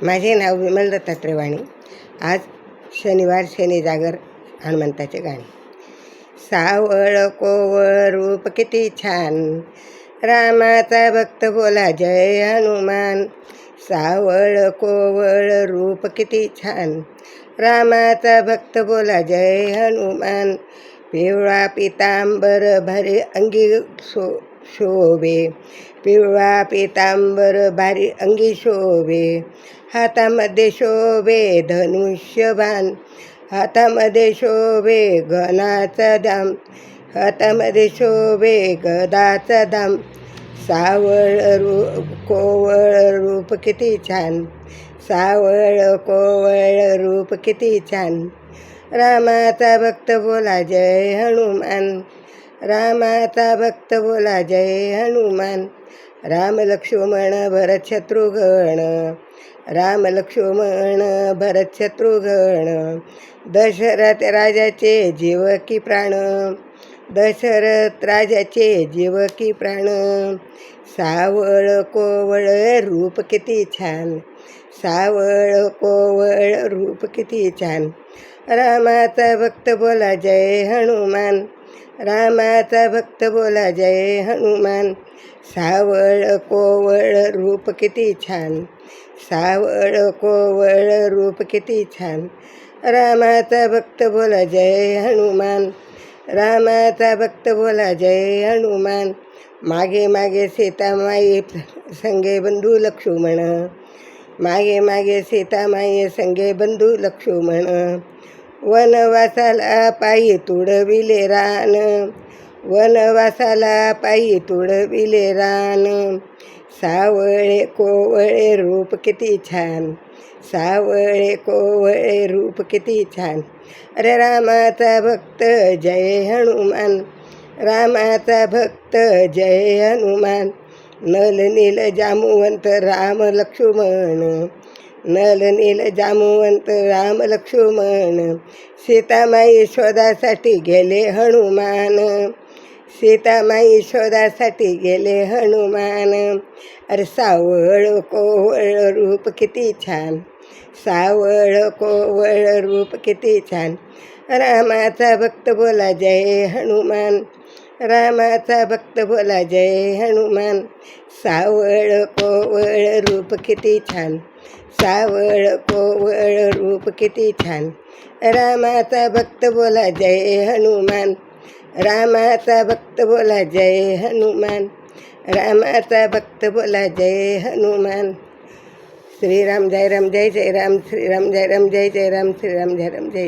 माझे नाव विमल दत्तात्रय वाणी. आज शनिवार, शनी जागर हनुमंताचे गाणे. सावळ कोवळ रूप किती छान, रामाचा भक्त बोला जय हनुमान. सावळ कोवळ रूप किती छान, रामाचा भक्त बोला जय हनुमान. पिवळा पितांबर भारी अंगी शोभे, पिवळा पितांबर भारी अंगी शोभे. हातामध्ये शोभे धनुष्यबाण, हातामध्ये शोभे घनाचा दाम, हातामध्ये शोभे गदाचा दाम. सावळ कोवळ रूप किती छान, सावळ कोवळ रूप किती छान. रामाचा भक्त बोला जय हनुमान, रामाचा भक्त बोला जय हनुमान. राम लक्ष्मण भरत शत्रुघ्न, राम लक्ष्मण भरत शत्रुघ्न. दशरथ राजाचे जीव की प्राण, दशरथ राजाचे जीव की प्राण. सावळ कोवळ रूप किती छान, सावळ कोवळ रूप किती छान. रामाचा भक्त बोला जय हनुमान, रामाचा भक्त बोला जय हनुमान. सावळ कोवळ रूप किती छान, सावळ कोवळ रूप किती छान. रामाचा भक्त बोला जय हनुमान, रामाचा भक्त बोला जय हनुमान. मागे मागे सीतामाई संगे बंधू लक्ष्मण, मागे मागे सीतामाई संगे बंधू लक्ष्मण. वनवासाला पायी तुडविले रान, वनवासाला पायी तुडविले रान. सावळे कोवळे रूप किती छान, सावळे कोवळे रूप किती छान. अरे रामाचा भक्त जय हनुमान, रामाचा भक्त जय हनुमान. नल नील जामुवंत राम लक्ष्मण, नल नील जामुवंत राम लक्ष्मण. सीतामाई शोधासाठी गेले हनुमान, सीतामाई शोधासाठी गेले हनुमान. अरे सावळ कोवळ रूप किती छान, सावळ कोवळ रूप किती छान. रामाचा भक्त बोला जय हनुमान, रामाचा भक्त बोला जय हनुमान. सावळ कोवळ रूप किती छान, सावळ कोवळ रूप किती छान. रामाचा भक्त बोला जय हनुमान, रामाचा भक्त बोला जय हनुमान, रामाचा भक्त बोला जय हनुमान. श्रीराम जय राम जय जय राम, श्रीराम जय राम जय जय राम, श्रीराम जय राम जय.